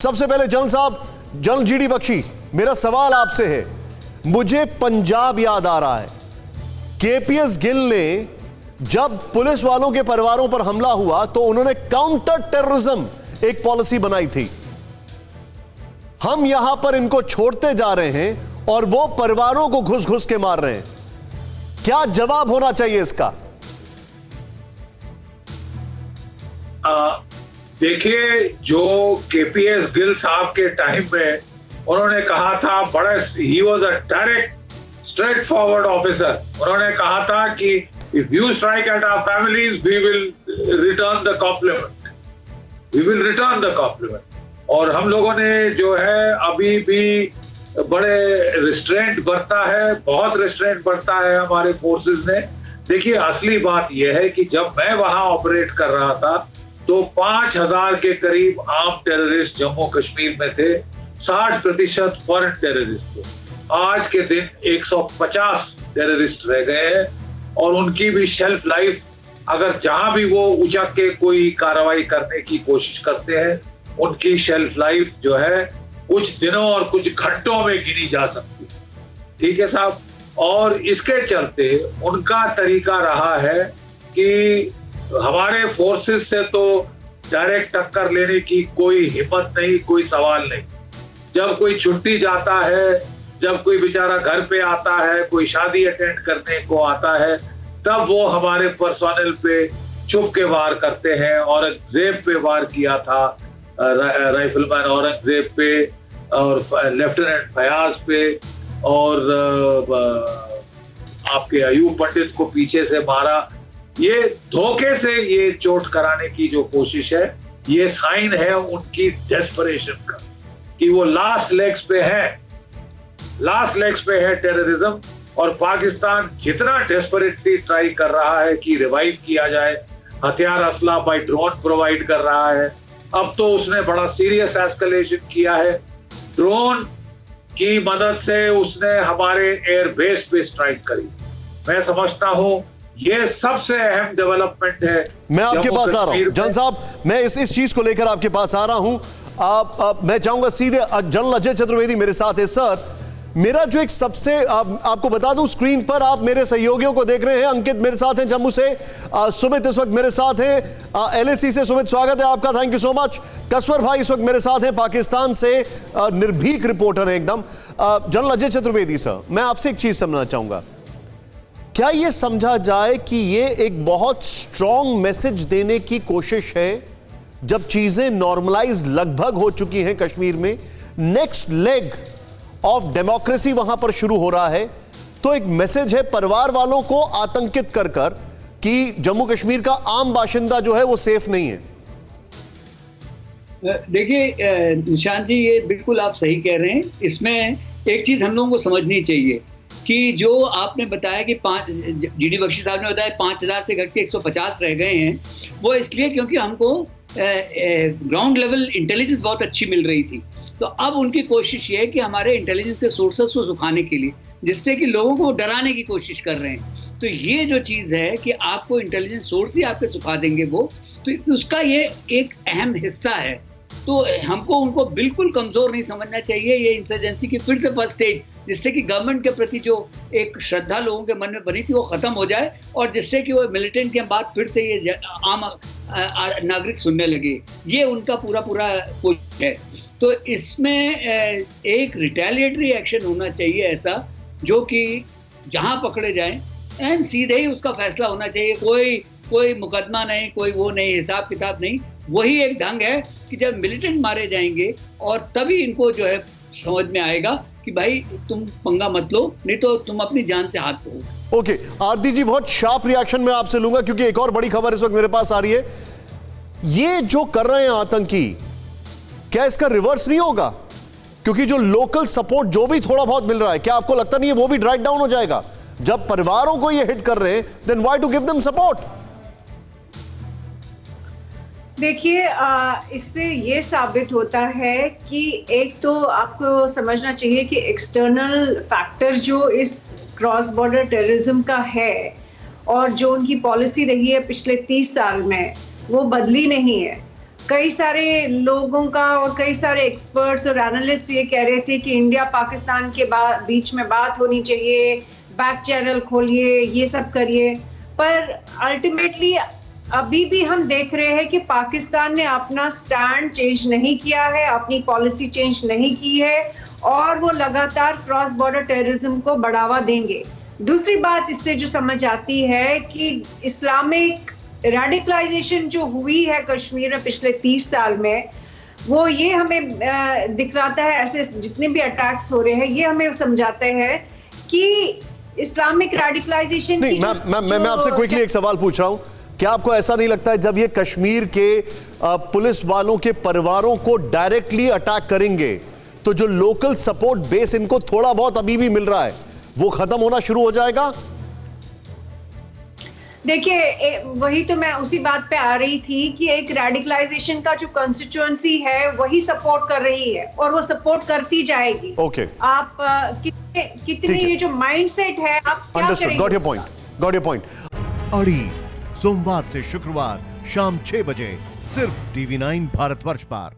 सबसे पहले जनरल साहब, जनरल जीडी बख्शी, मेरा सवाल आपसे है। मुझे पंजाब याद आ रहा है। केपीएस गिल ने जब पुलिस वालों के परिवारों पर हमला हुआ तो उन्होंने काउंटर टेररिज्म एक पॉलिसी बनाई थी। हम यहां पर इनको छोड़ते जा रहे हैं और वो परिवारों को घुस घुस के मार रहे हैं। क्या जवाब होना चाहिए इसका? देखिए, जो केपीएस गिल साहब के टाइम में उन्होंने कहा था, बड़ा ही was a direct straightforward officer. उन्होंने कहा था कि if you strike at our families we will return the compliment, we will return the compliment. और हम लोगों ने जो है अभी भी बड़े रिस्ट्रेंट बरता है, बहुत रिस्ट्रेंट बरता है हमारे फोर्सेस ने। देखिए, असली बात यह है कि जब मैं वहां ऑपरेट कर रहा था तो 5000 के करीब आम टेररिस्ट जम्मू कश्मीर में थे, 60% फॉरेन टेररिस्ट थे। आज के दिन 150 टेररिस्ट रह गए हैं और उनकी भी शेल्फ लाइफ, अगर जहां भी वो उचक के कोई कार्रवाई करने की कोशिश करते हैं, उनकी शेल्फ लाइफ जो है कुछ दिनों और कुछ घंटों में गिनी जा सकती है। ठीक है साहब। और इसके चलते उनका तरीका रहा है कि हमारे फोर्सेस से तो डायरेक्ट टक्कर लेने की कोई हिम्मत नहीं, कोई सवाल नहीं। जब कोई छुट्टी जाता है, जब कोई बेचारा घर पे आता है, कोई शादी अटेंड करने को आता है, तब वो हमारे पर्सोनल पे छुप के वार करते हैं। औरंगजेब पे वार किया था, राइफलमैन औरंगजेब पे और लेफ्टिनेंट फयाज पे, और आपके अयूब पंडित को पीछे से मारा। ये धोखे से ये चोट कराने की जो कोशिश है, ये साइन है उनकी डेस्परेशन का, कि वो लास्ट लेग्स पे है, लास्ट लेग्स पे है टेररिज्म। और पाकिस्तान जितना डेस्परेटली ट्राई कर रहा है कि रिवाइव किया जाए, हथियार असला बाय ड्रोन प्रोवाइड कर रहा है। अब तो उसने बड़ा सीरियस एस्केलेशन किया है। ड्रोन की मदद से उसने हमारे एयरबेस पे स्ट्राइक करी। मैं समझता हूं ये सबसे अहम डेवलपमेंट है। मैं आपके पास आ रहा हूं जनरल साहब, मैं इस चीज को लेकर आपके पास आ रहा हूं। मैं चाहूंगा सीधे जनरल अजय चतुर्वेदी मेरे साथ है। सर, मेरा जो एक सबसे आपको बता दूं, स्क्रीन पर आप मेरे सहयोगियों को देख रहे हैं। अंकित मेरे साथ हैं जम्मू से, सुमित इस वक्त मेरे साथ हैं एलएसी से। सुमित, स्वागत है आपका, थैंक यू सो मच। कसवर भाई इस वक्त मेरे साथ हैं पाकिस्तान से, निर्भीक रिपोर्टर है एकदम। जनरल अजय चतुर्वेदी सर, मैं आपसे एक चीज समझना चाहूंगा। क्या यह समझा जाए कि यह एक बहुत स्ट्रॉन्ग मैसेज देने की कोशिश है, जब चीजें नॉर्मलाइज लगभग हो चुकी हैं कश्मीर में, नेक्स्ट लेग ऑफ डेमोक्रेसी वहां पर शुरू हो रहा है, तो एक मैसेज है परिवार वालों को आतंकित कर कि जम्मू कश्मीर का आम बाशिंदा जो है वो सेफ नहीं है? देखिए निशांत जी, ये बिल्कुल आप सही कह रहे हैं। इसमें एक चीज हम लोगों को समझनी चाहिए कि जो आपने बताया कि जीडी बख्शी साहब ने बताया 5000 से घट के 150 रह गए हैं, वो इसलिए क्योंकि हमको ग्राउंड लेवल इंटेलिजेंस बहुत अच्छी मिल रही थी। तो अब उनकी कोशिश ये है कि हमारे इंटेलिजेंस के सोर्सेस को सुखाने के लिए, जिससे कि लोगों को डराने की कोशिश कर रहे हैं। तो ये जो चीज़ है कि आपको इंटेलिजेंस सोर्स ही आपके सुखा देंगे वो, तो उसका ये एक अहम हिस्सा है। तो हमको उनको बिल्कुल कमज़ोर नहीं समझना चाहिए। ये इंसर्जेंसी की फिर से फर्स्ट स्टेज, जिससे कि गवर्नमेंट के प्रति जो एक श्रद्धा लोगों के मन में बनी थी वो ख़त्म हो जाए, और जिससे कि वो मिलिटेंट के बाद फिर से ये आम नागरिक सुनने लगे। ये उनका पूरा कोशिश है। तो इसमें एक रिटेलिएटरी एक्शन होना चाहिए ऐसा, जो कि जहाँ पकड़े जाएं एंड सीधे ही उसका फैसला होना चाहिए। कोई मुकदमा नहीं, कोई वो नहीं, हिसाब किताब नहीं। वही एक ढंग है कि जब मिलिटेंट मारे जाएंगे और तभी इनको जो है समझ में आएगा कि भाई तुम पंगा मत लो, नहीं तो तुम अपनी जान से हाथ धो। ओके आरती जी, बहुत शार्प रिएक्शन मैं आपसे लूंगा, क्योंकि एक और बड़ी खबर इस वक्त मेरे पास आ रही है। ये जो कर रहे हैं आतंकी, क्या इसका रिवर्स नहीं होगा? क्योंकि जो लोकल सपोर्ट जो भी थोड़ा बहुत मिल रहा है, क्या आपको लगता नहीं है वो भी ड्राइव डाउन हो जाएगा? जब परिवारों को ये हिट कर रहे हैं, then why to give them support? देखिए, इससे ये साबित होता है कि एक तो आपको समझना चाहिए कि एक्सटर्नल फैक्टर जो इस क्रॉस बॉर्डर टेररिज्म का है और जो उनकी पॉलिसी रही है पिछले 30 साल में, वो बदली नहीं है। कई सारे लोगों का और कई सारे एक्सपर्ट्स और एनालिस्ट ये कह रहे थे कि इंडिया पाकिस्तान के बीच में बात होनी चाहिए, बैक चैनल खोलिए, ये सब करिए। पर अल्टीमेटली अभी भी हम देख रहे हैं कि पाकिस्तान ने अपना स्टैंड चेंज नहीं किया है, अपनी पॉलिसी चेंज नहीं की है और वो लगातार क्रॉस बॉर्डर टेररिज्म को बढ़ावा देंगे। दूसरी बात इससे जो समझ आती है कि इस्लामिक रेडिकलाइजेशन जो हुई है कश्मीर में पिछले 30 साल में, वो ये हमें दिखलाता है, ऐसे जितने भी अटैक्स हो रहे हैं ये हमें समझाते हैं कि इस्लामिक रेडिकलाइजेशन नहीं, मैं आपसे क्विकली एक सवाल पूछ रहा हूं, क्या आपको ऐसा नहीं लगता है जब ये कश्मीर के पुलिस वालों के परिवारों को डायरेक्टली अटैक करेंगे तो जो लोकल सपोर्ट बेस इनको थोड़ा बहुत अभी भी मिल रहा है वो खत्म होना शुरू हो जाएगा? देखिए, वही तो मैं उसी बात पे आ रही थी कि एक रेडिकलाइजेशन का जो कॉन्स्टिट्यूएंसी है वही सपोर्ट कर रही है और वो सपोर्ट करती जाएगी। ओके, आप कितने ये जो माइंडसेट है, आप क्या अंडरस्टूड, करेंगे गॉट योर उसका? Point, got your point. अड़ी सोमवार से शुक्रवार शाम 6 बजे सिर्फ TV9 भारतवर्ष पर।